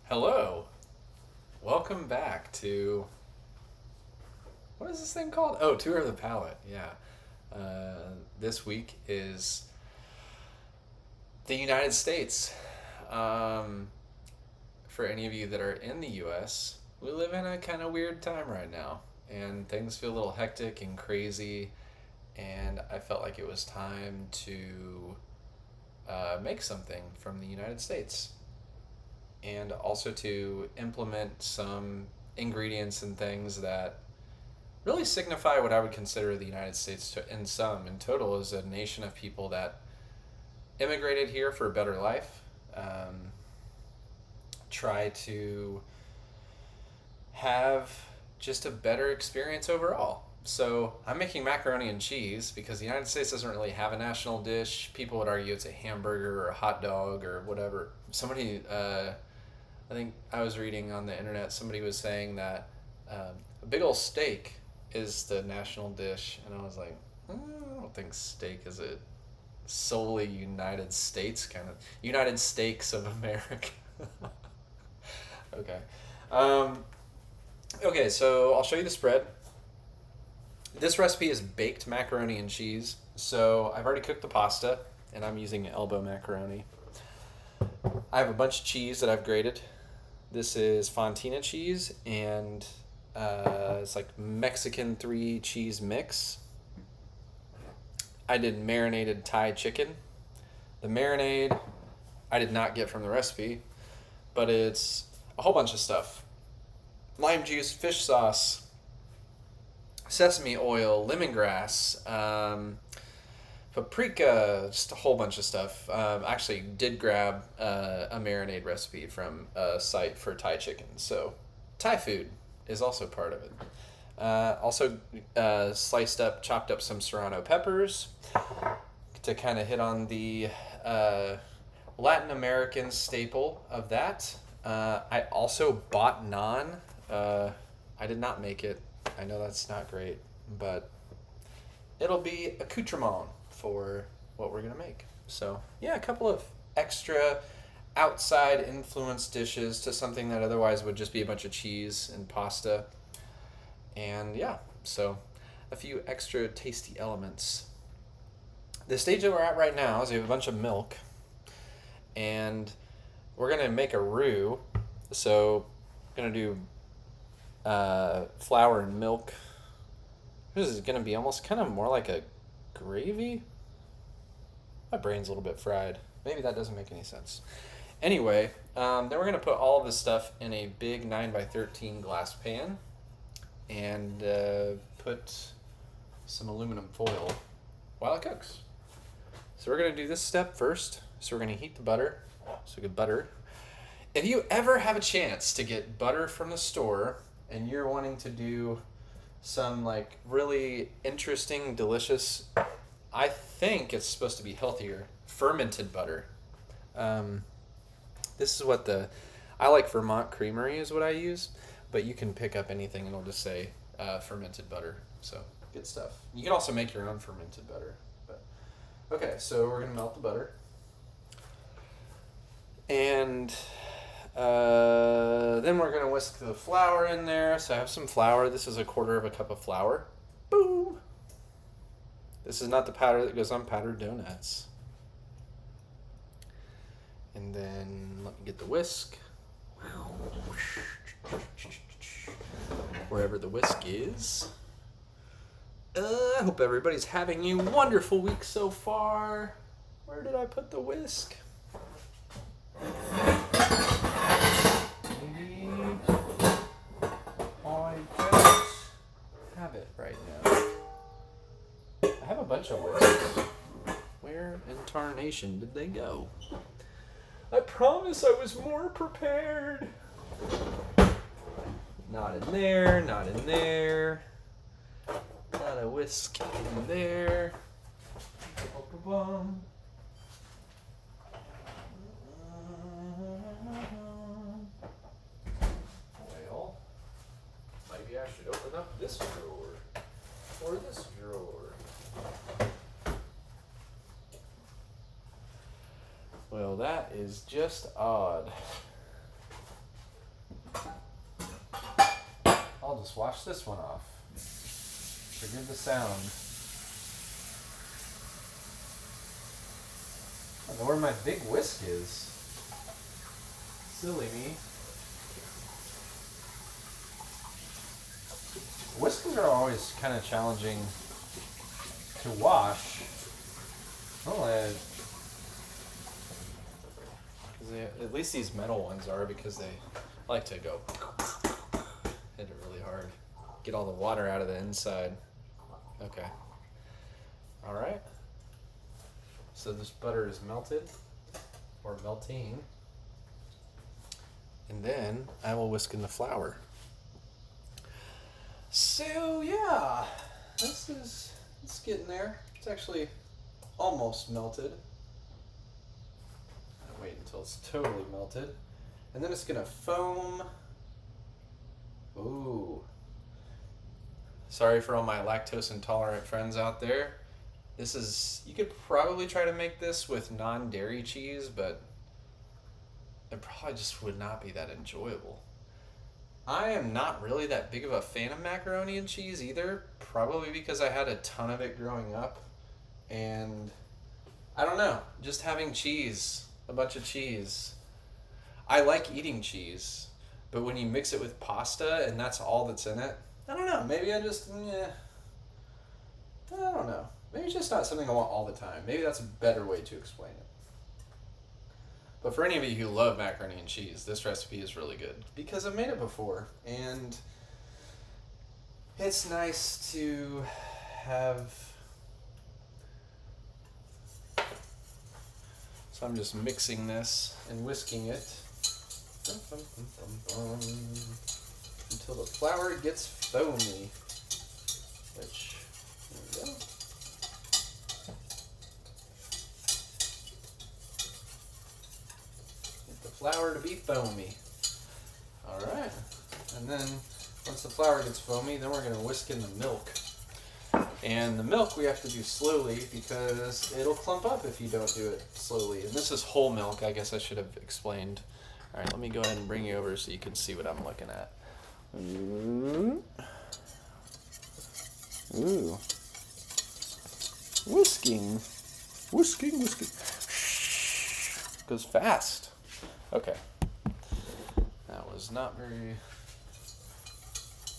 Hello. Welcome back to what is this thing called? Oh, Tour of the Palette. Yeah. This week is the United States. Um, for any of you that are in the U.S., we live in a kind of weird time right now, and things feel a little hectic and crazy. And I felt like it was time to make something from the United States, and also to implement some ingredients and things that really signify what I would consider the United States to, in sum. In total, is a nation of people that immigrated here for a better life, try to have just a better experience overall. So I'm making macaroni and cheese because the United States doesn't really have a national dish. People would argue it's a hamburger or a hot dog or whatever. I think I was reading on the internet, somebody was saying that a big old steak is the national dish, and I was like, I don't think steak is a solely United States kind of United Steaks of America. Okay. Um, okay, so I'll show you the spread. This recipe is baked macaroni and cheese. So I've already cooked the pasta, and I'm using elbow macaroni. I have a bunch of cheese that I've grated. This is Fontina cheese, and it's like Mexican three cheese mix. I did marinated Thai chicken. The marinade I did not get from the recipe, but it's a whole bunch of stuff: lime juice, fish sauce, sesame oil, lemongrass, paprika, just a whole bunch of stuff. Actually, did grab a marinade recipe from a site for Thai chicken, so Thai food is also part of it. Also, sliced up, chopped up some serrano peppers to kind of hit on the Latin American staple of that. I also bought naan. I did not make it. I know that's not great, but it'll be accoutrement for what we're gonna make. So yeah, a couple of extra outside influence dishes to something that otherwise would just be a bunch of cheese and pasta. And yeah, so a few extra tasty elements. The stage that we're at right now is we have a bunch of milk, and we're gonna make a roux. So gonna do flour and milk. This is gonna be almost kind of more like a gravy. My brain's a little bit fried. Maybe that doesn't make any sense. Anyway, then we're gonna put all of this stuff in a big 9 by 13 glass pan, and put some aluminum foil while it cooks. So we're gonna do this step first. So we're gonna heat the butter. So good butter. If you ever have a chance to get butter from the store and you're wanting to do some like really interesting, delicious, I think it's supposed to be healthier, fermented butter. This is what I like Vermont Creamery is what I use, but you can pick up anything and it'll just say fermented butter. So good stuff. You can also make your own fermented butter. But okay, so we're gonna melt the butter, and then we're gonna whisk the flour in there. So I have some flour. This is a quarter of a cup of flour. Boom. This is not the powder that goes on powdered donuts. And then let me get the whisk. Wherever the whisk is. I hope everybody's having a wonderful week so far. Where did I put the whisk? Maybe I don't have it right now. I have a bunch of whisks. Where in tarnation did they go? I promise I was more prepared. Not in there, not in there. Not a whisk in there. Well, maybe I should open up this drawer. Or this drawer. Well, that is just odd. let's wash this one off. Forgive the sound. I don't know where my big whisk is. Silly me. Whiskers are always kind of challenging to wash. At least these metal ones are, because they like to go hit it really hard. Get all the water out of the inside. Okay. All right. So this butter is melted, or melting. And then I will whisk in the flour. So yeah, it's getting there. It's actually almost melted. I'll wait until it's totally melted. And then it's gonna foam. Ooh. Sorry for all my lactose intolerant friends out there. You could probably try to make this with non-dairy cheese, but it probably just would not be that enjoyable. I am not really that big of a fan of macaroni and cheese either, probably because I had a ton of it growing up. And I don't know, just having cheese, a bunch of cheese. I like eating cheese, but when you mix it with pasta and that's all that's in it, I don't know, maybe I don't know. Maybe it's just not something I want all the time. Maybe that's a better way to explain it. But for any of you who love macaroni and cheese, this recipe is really good because I've made it before, and it's nice to have. So I'm just mixing this and whisking it until the flour gets foamy, which, there we go. Flour to be foamy. Alright. And then once the flour gets foamy, then we're going to whisk in the milk. And the milk we have to do slowly because it'll clump up if you don't do it slowly. And this is whole milk, I guess I should have explained. Alright, let me go ahead and bring you over so you can see what I'm looking at. Ooh. Whisking. Whisking. Goes fast. Okay. That was not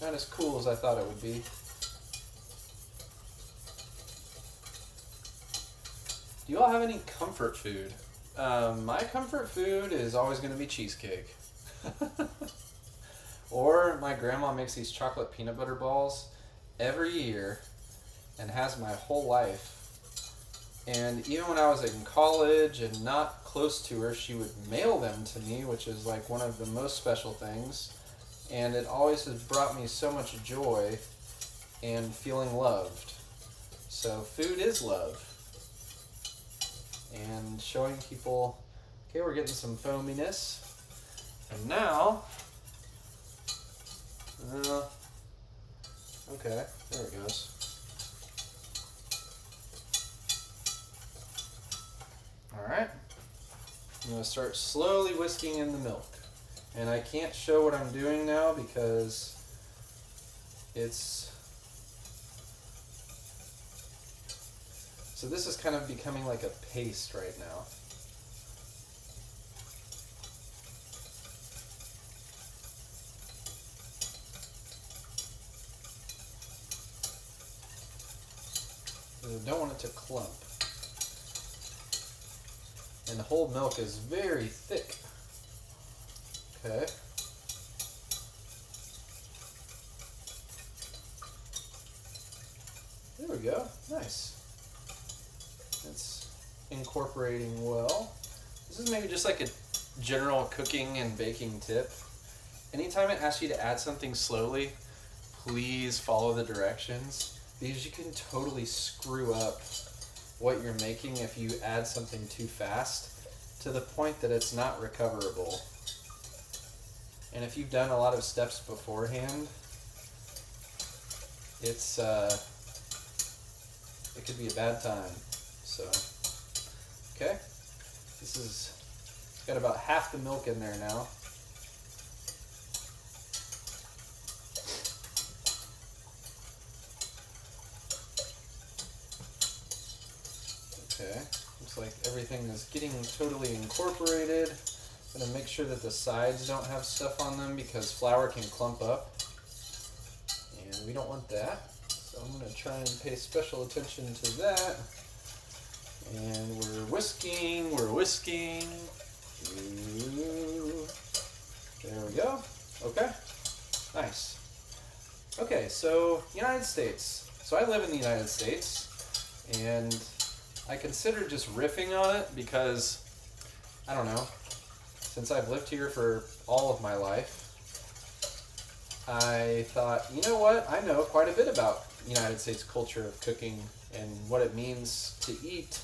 as cool as I thought it would be. Do you all have any comfort food? My comfort food is always going to be cheesecake. Or my grandma makes these chocolate peanut butter balls every year and has my whole life. And even when I was in college and not close to her, she would mail them to me, which is like one of the most special things. And it always has brought me so much joy and feeling loved. So food is love. And showing people, okay, we're getting some foaminess. And now, okay, there it goes. Alright, I'm going to start slowly whisking in the milk. And I can't show what I'm doing now because so this is kind of becoming like a paste right now. I don't want it to clump. And the whole milk is very thick. Okay. There we go. Nice. It's incorporating well. This is maybe just like a general cooking and baking tip. Anytime it asks you to add something slowly, please follow the directions, because you can totally screw up what you're making if you add something too fast to the point that it's not recoverable. And if you've done a lot of steps beforehand, it could be a bad time. So, okay, this is got about half the milk in there now. like everything is getting totally incorporated. I'm gonna make sure that the sides don't have stuff on them because flour can clump up, and we don't want that. So I'm gonna try and pay special attention to that. And we're whisking, we're whisking. Ooh. There we go. Okay, nice. Okay, so United States. So I live in the United States, and I considered just riffing on it because, I don't know, since I've lived here for all of my life, I thought, you know what, I know quite a bit about United States culture of cooking and what it means to eat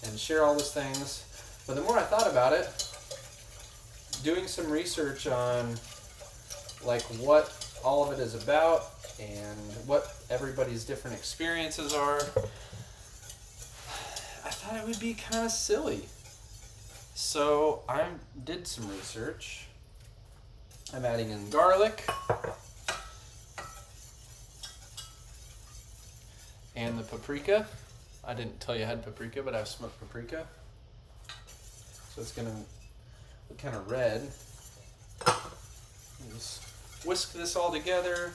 and share all those things. But the more I thought about it, doing some research on like what all of it is about and what everybody's different experiences are, I thought it would be kind of silly. So I did some research. I'm adding in garlic and the paprika. I didn't tell you I had paprika, but I have smoked paprika. So it's gonna look kind of red. Just whisk this all together.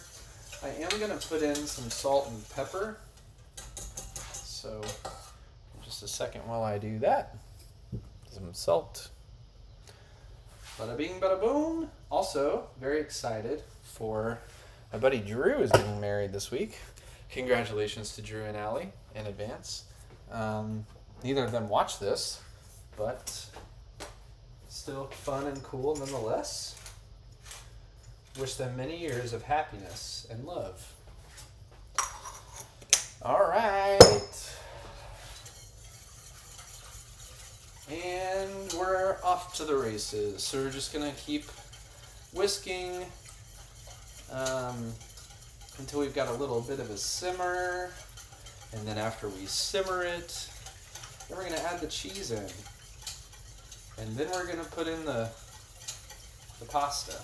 I am gonna put in some salt and pepper. So just a second while I do that. Some salt. Bada bing, bada boom. Also, very excited for my buddy Drew is getting married this week. Congratulations to Drew and Allie in advance. Neither of them watch this, but still fun and cool nonetheless. Wish them many years of happiness and love. All right. And we're off to the races. So we're just going to keep whisking until we've got a little bit of a simmer. And then after we simmer it, then we're going to add the cheese in. And then we're going to put in the pasta.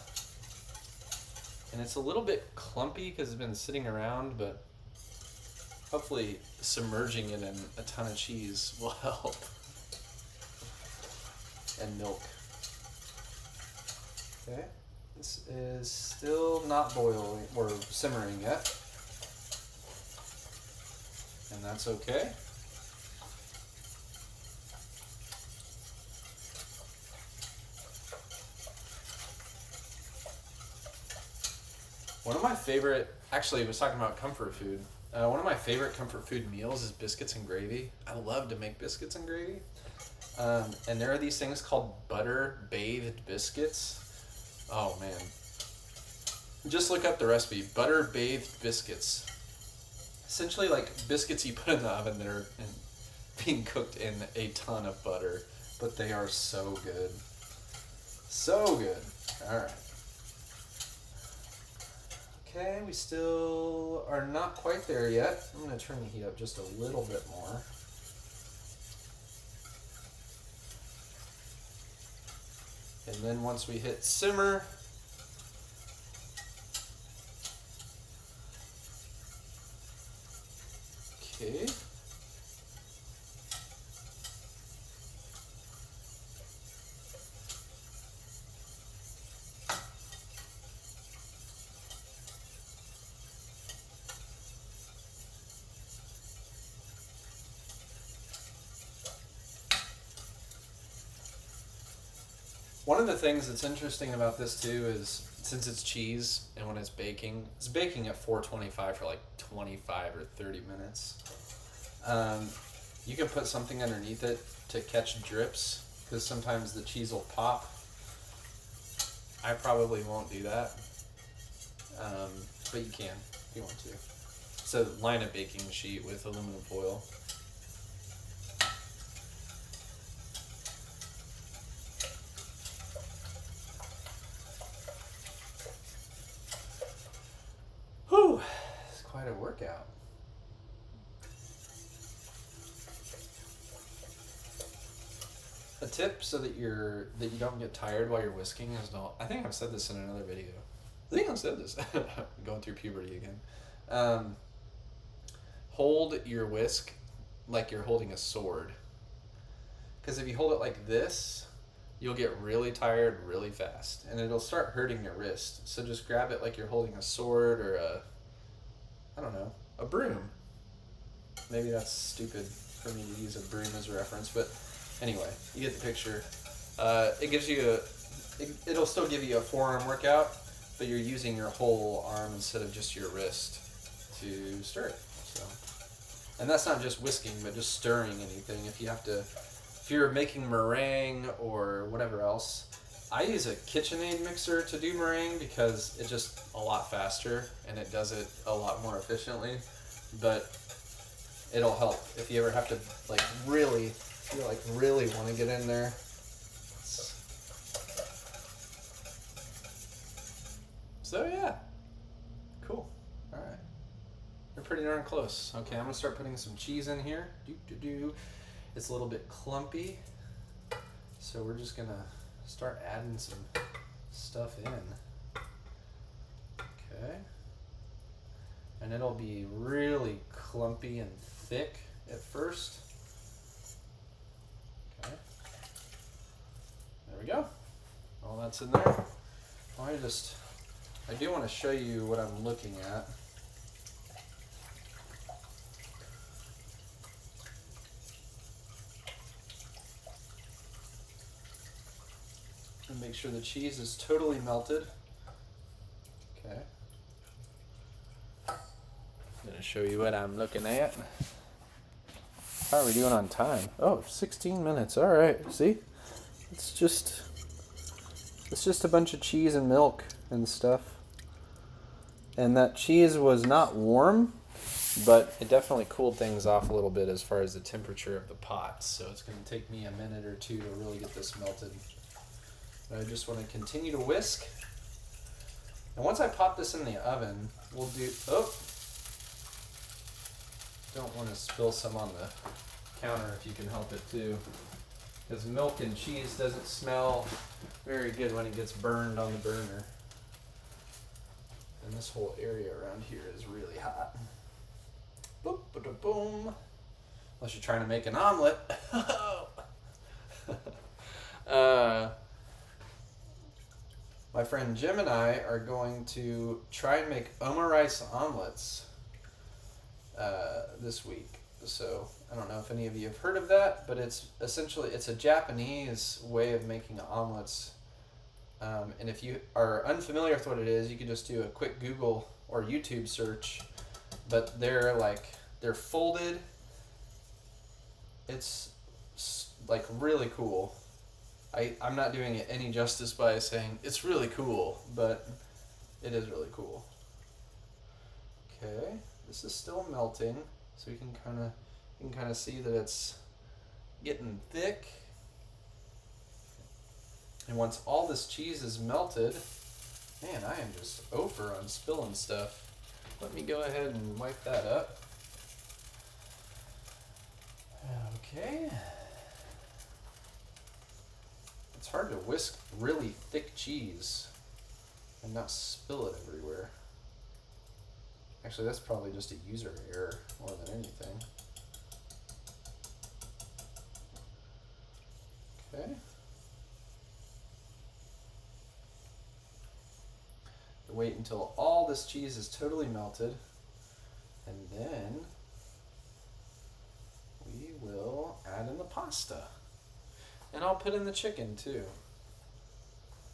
And it's a little bit clumpy because it's been sitting around, but hopefully submerging it in a ton of cheese will help. And milk. Okay, this is still not boiling or simmering yet. And that's okay. One of my favorite, actually I was talking about comfort food. One of my favorite comfort food meals is biscuits and gravy. I love to make biscuits and gravy. And there are these things called butter bathed biscuits. Oh man. Just look up the recipe. Butter bathed biscuits. Essentially like biscuits you put in the oven that are being cooked in a ton of butter. But they are so good. So good. Alright. Okay, we still are not quite there yet. I'm going to turn the heat up just a little bit more. And then once we hit simmer, okay. One of the things that's interesting about this too is since it's cheese and when it's baking at 425 for like 25 or 30 minutes. You can put something underneath it to catch drips because sometimes the cheese will pop. I probably won't do that, but you can if you want to. So line a baking sheet with aluminum foil. Whew, it's quite a workout. A tip so that you don't get tired while you're whisking is I think I've said this in another video. I think I've said this. Going through puberty again. Hold your whisk like you're holding a sword. Because if you hold it like this, you'll get really tired really fast, and it'll start hurting your wrist. So just grab it like you're holding a sword or I don't know, a broom. Maybe that's stupid for me to use a broom as a reference, but anyway, you get the picture. It gives you it'll still give you a forearm workout, but you're using your whole arm instead of just your wrist to stir it. So, and that's not just whisking, but just stirring anything. If you're making meringue or whatever else, I use a KitchenAid mixer to do meringue because it's just a lot faster and it does it a lot more efficiently. But it'll help if you ever have to really want to get in there. So yeah, cool. All right, we're pretty darn close. Okay, I'm gonna start putting some cheese in here. It's a little bit clumpy, so we're just gonna start adding some stuff in. Okay, and it'll be really clumpy and thick at first. Okay, there we go. All that's in there. I do want to show you what I'm looking at. And make sure the cheese is totally melted. Okay. I'm going to show you what I'm looking at. How are we doing on time? Oh, 16 minutes. All right. See? It's just a bunch of cheese and milk and stuff. And that cheese was not warm, but it definitely cooled things off a little bit as far as the temperature of the pot. So it's going to take me a minute or two to really get this melted. But I just want to continue to whisk. And once I pop this in the oven, we'll do... Oh! Don't want to spill some on the counter if you can help it too. Because milk and cheese doesn't smell very good when it gets burned on the burner. And this whole area around here is really hot. Boop, boom. Unless you're trying to make an omelet. My friend Jim and I are going to try and make omurice omelets this week. So I don't know if any of you have heard of that, but it's a Japanese way of making omelets. And if you are unfamiliar with what it is, you can just do a quick Google or YouTube search. But they're folded. It's like really cool. I'm not doing it any justice by saying it's really cool, but it is really cool. Okay, this is still melting, so you can kind of see that it's getting thick. And once all this cheese is melted, man, I am just over on spilling stuff. Let me go ahead and wipe that up. Okay. It's hard to whisk really thick cheese and not spill it everywhere. Actually, that's probably just a user error more than anything. Okay. Wait until all this cheese is totally melted, and then we will add in the pasta. And I'll put in the chicken too.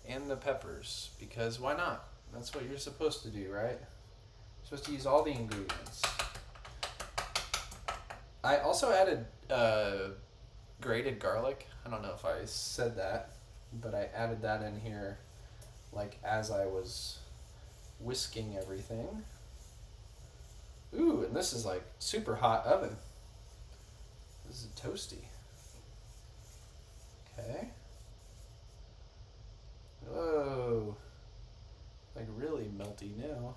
And the peppers, because why not? That's what you're supposed to do, right? You're supposed to use all the ingredients. I also added grated garlic. I don't know if I said that, but I added that in here like as I was whisking everything. Ooh, and this is like super hot oven. This is toasty. Okay. Whoa. Like really melty now.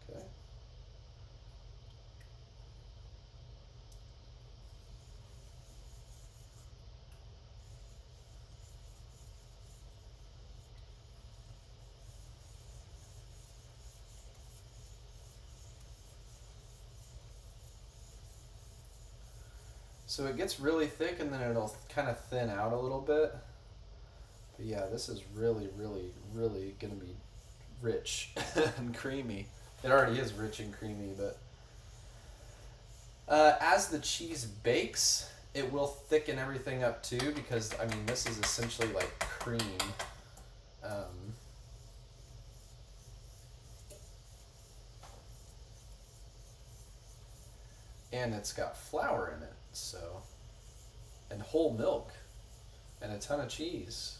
Okay. So it gets really thick and then it'll kind of thin out a little bit. But yeah, this is really, really, really going to be rich and creamy. It already is rich and creamy, but as the cheese bakes, it will thicken everything up too, because I mean this is essentially like cream. Um, and it's got flour in it, so, and whole milk, and a ton of cheese.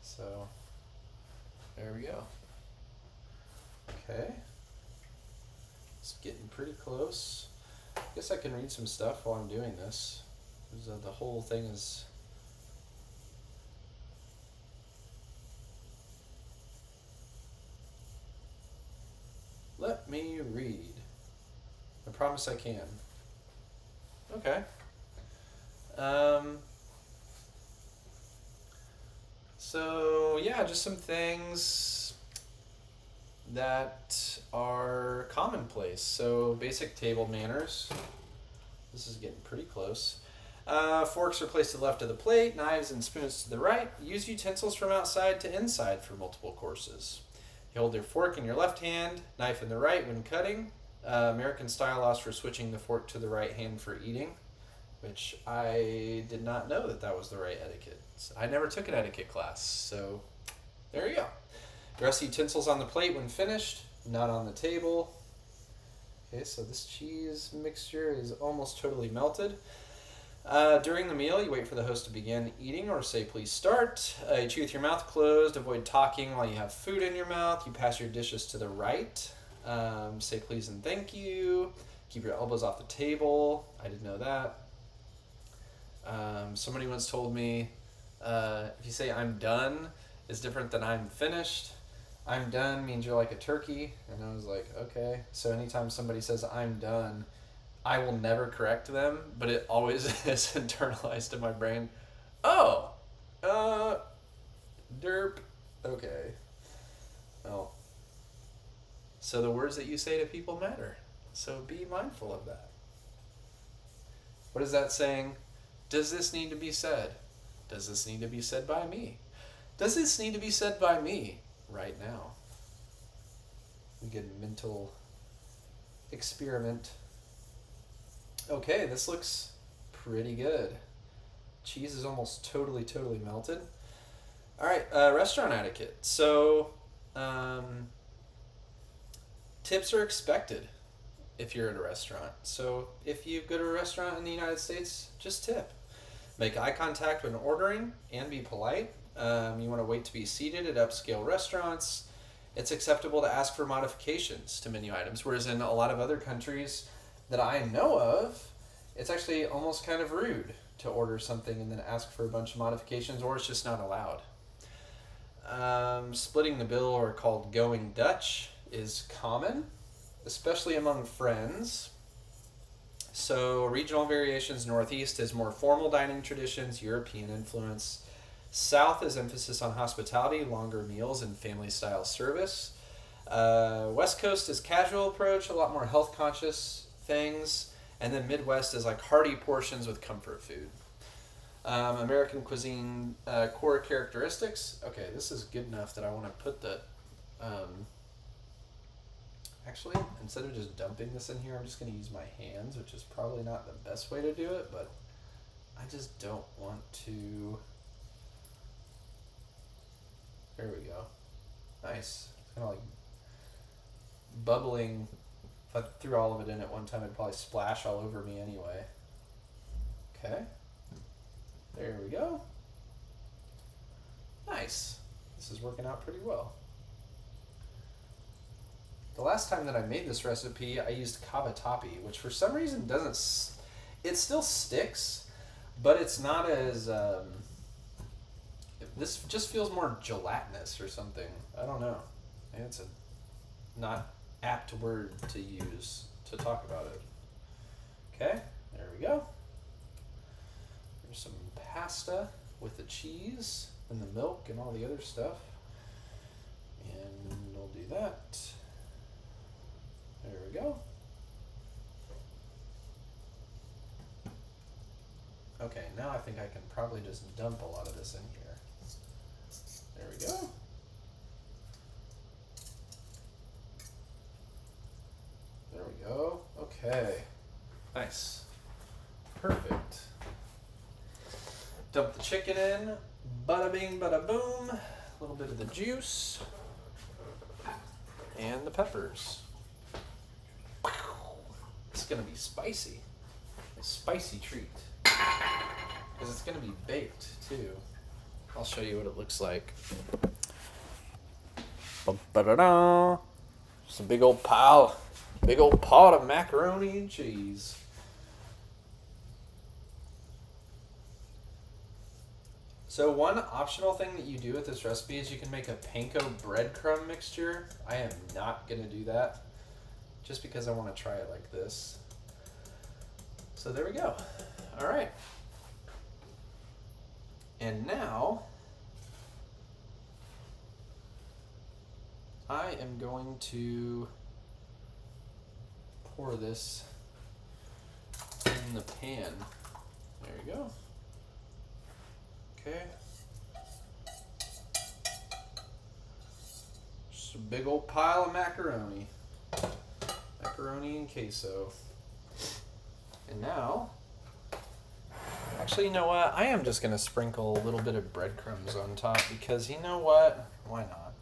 So there we go. Okay, it's getting pretty close. I guess I can read some stuff while I'm doing this. The whole thing is. Let me read. I promise I can. Okay. So yeah, just some things that are commonplace. So basic table manners. This is getting pretty close. Forks are placed to the left of the plate, knives and spoons to the right. Use utensils from outside to inside for multiple courses. You hold your fork in your left hand, knife in the right when cutting. American style allows for switching the fork to the right hand for eating, which I did not know that was the right etiquette. I never took an etiquette class, so there you go. Rest utensils on the plate when finished, not on the table. Okay, so this cheese mixture is almost totally melted. During the meal, you wait for the host to begin eating or say, please start. You chew with your mouth closed. Avoid talking while you have food in your mouth. You pass your dishes to the right. Say please and thank you. Keep your elbows off the table. I didn't know that. Somebody once told me, if you say I'm done, it's different than I'm finished. I'm done means you're like a turkey. And I was like, okay. So anytime somebody says I'm done, I will never correct them, but it always is internalized in my brain. Oh, derp. Okay. Well, so the words that you say to people matter. So be mindful of that. What is that saying? Does this need to be said? Does this need to be said by me? Does this need to be said by me right now? We get a mental experiment. Okay, this looks pretty good. Cheese is almost totally melted. All right, restaurant etiquette. So, tips are expected if you're at a restaurant. So, if you go to a restaurant in the United States, just tip. Make eye contact when ordering and be polite. You want to wait to be seated at upscale restaurants. It's acceptable to ask for modifications to menu items, whereas in a lot of other countries that I know of, it's actually almost kind of rude to order something and then ask for a bunch of modifications, or it's just not allowed. Splitting the bill, or called going Dutch, is common, especially among friends. So regional variations: Northeast is more formal dining traditions, European influence. South is emphasis on hospitality, longer meals, and family-style service. West Coast is casual approach, a lot more health-conscious things. And then Midwest is like hearty portions with comfort food. American cuisine core characteristics. Okay, this is good enough that I want to put the... actually, instead of just dumping this in here, I'm just going to use my hands, which is probably not the best way to do it, but I just don't want to... There we go. Nice. It's kind of like bubbling. If I threw all of it in at one time, it'd probably splash all over me anyway. Okay. There we go. Nice. This is working out pretty well. The last time that I made this recipe, I used cavatappi, which for some reason doesn't... It still sticks, but it's not as... this just feels more gelatinous or something. I don't know. Maybe it's a not apt word to use to talk about it. Okay, there we go. There's some pasta with the cheese and the milk and all the other stuff. And we'll do that. There we go. Okay, now I think I can probably just dump a lot of this in here. There we go. There we go. Okay. Nice. Perfect. Dump the chicken in. Bada bing, bada boom. A little bit of the juice. And the peppers. It's going to be spicy. A spicy treat. Because it's going to be baked, too. I'll show you what it looks like. Ba-da-da. Just a big old pot of macaroni and cheese. So one optional thing that you do with this recipe is you can make a panko breadcrumb mixture. I am not going to do that just because I want to try it like this. So there we go. All right. And now I am going to pour this in the pan. There we go. Okay. Just a big old pile of macaroni. Macaroni and queso. And now, actually, you know what? I am just going to sprinkle a little bit of breadcrumbs on top because you know what? Why not?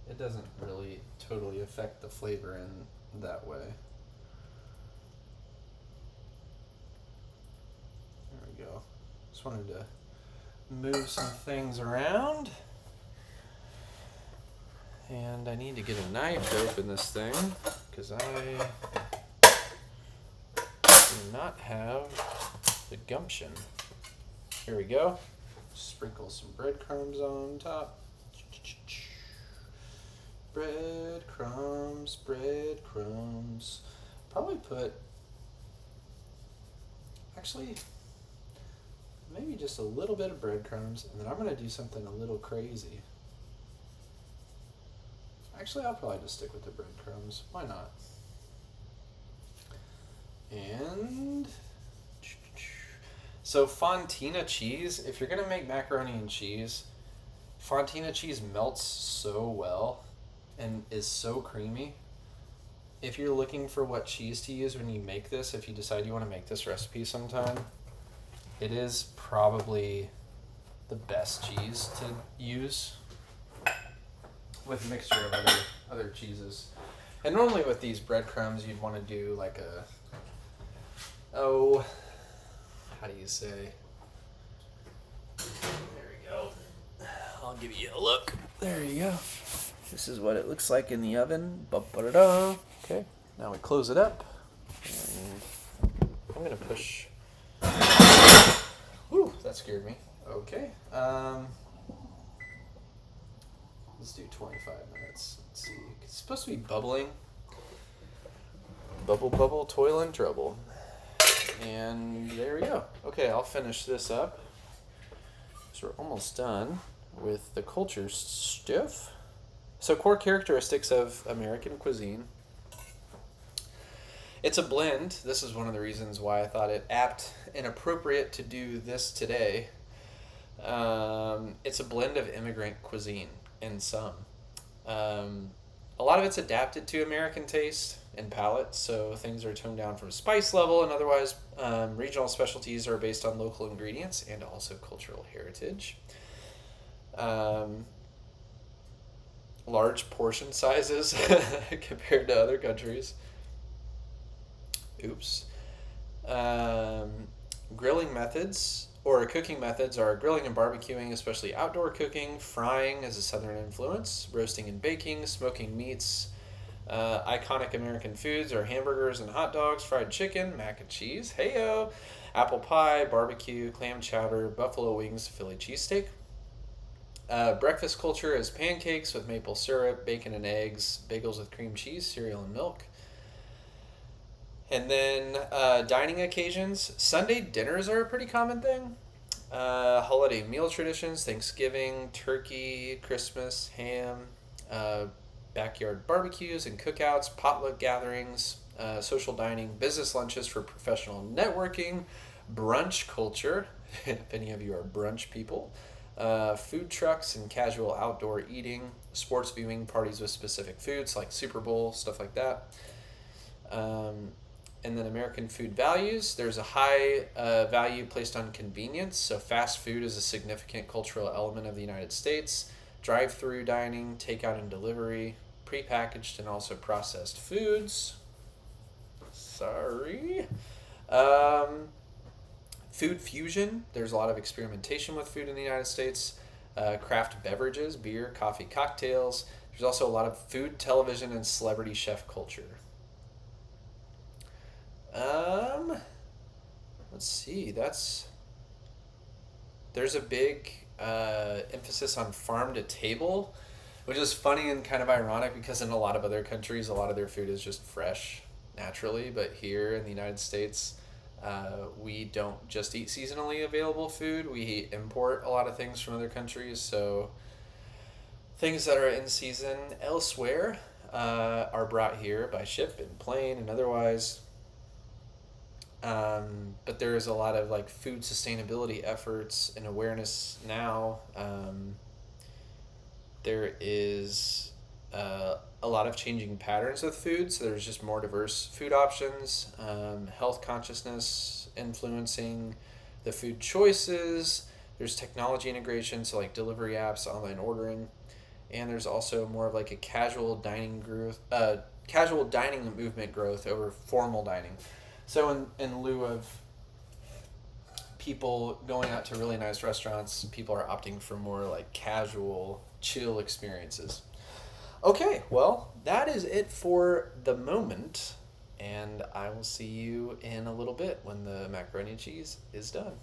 It doesn't really totally affect the flavor in that way. There we go. Just wanted to move some things around. And I need to get a knife to open this thing because I do not have the gumption. Here we go. Sprinkle some breadcrumbs on top. Breadcrumbs, breadcrumbs. Probably put, actually, maybe just a little bit of breadcrumbs, and then I'm going to do something a little crazy. Actually, I'll probably just stick with the breadcrumbs. Why not? And so Fontina cheese, if you're going to make macaroni and cheese, Fontina cheese melts so well and is so creamy. If you're looking for what cheese to use when you make this, if you decide you want to make this recipe sometime, it is probably the best cheese to use with a mixture of other cheeses. And normally with these breadcrumbs, you'd want to do like how do you say? There we go. I'll give you a look. There you go. This is what it looks like in the oven. Ba-ba-da-da. Okay, now we close it up. And I'm going to push. Whew, that scared me. Okay. Let's do 25 minutes. Let's see. It's supposed to be bubbling. Bubble, bubble, toil and trouble. And there we go. Okay, I'll finish this up. So we're almost done with the culture stuff. So core characteristics of American cuisine. It's a blend. This is one of the reasons why I thought it apt and appropriate to do this today. It's a blend of immigrant cuisine in some. A lot of it's adapted to American taste and palate, so things are toned down from spice level, and otherwise regional specialties are based on local ingredients and also cultural heritage. Large portion sizes compared to other countries. Oops. Grilling methods or cooking methods are grilling and barbecuing, especially outdoor cooking. Frying is a southern influence. Roasting and baking, smoking meats. Iconic American foods are hamburgers and hot dogs, fried chicken, mac and cheese, hey-o, apple pie, barbecue, clam chowder, buffalo wings, Philly cheesesteak. Breakfast culture is pancakes with maple syrup, bacon and eggs, bagels with cream cheese, cereal and milk. And then dining occasions. Sunday dinners are a pretty common thing. Holiday meal traditions, Thanksgiving, turkey, Christmas, ham, backyard barbecues and cookouts, potluck gatherings, social dining, business lunches for professional networking, Brunch culture, if any of you are brunch people. Food trucks and casual outdoor eating, sports viewing, parties with specific foods like Super Bowl, stuff like that. Um, and then American food values. There's a high value placed on convenience. So fast food is a significant cultural element of the United States. Drive-through dining, takeout and delivery, prepackaged and also processed foods. Sorry. Um, Food fusion. There's a lot of experimentation with food in the United States. Craft beverages, beer, coffee, cocktails. There's also a lot of food, television, and celebrity chef culture. Um, let's see. There's a big emphasis on farm to table, which is funny and kind of ironic because in a lot of other countries, a lot of their food is just fresh naturally, but here in the United States, we don't just eat seasonally available food. We import a lot of things from other countries, so things that are in season elsewhere are brought here by ship and plane and otherwise. But there is a lot of like food sustainability efforts and awareness now. There is a lot of changing patterns with food, so there's just more diverse food options. Health consciousness influencing the food choices. There's technology integration, so like delivery apps, online ordering, and there's also more of like a casual dining movement growth over formal dining. So in lieu of people going out to really nice restaurants, people are opting for more like casual, chill experiences. Okay, well, that is it for the moment, and I will see you in a little bit when the macaroni and cheese is done.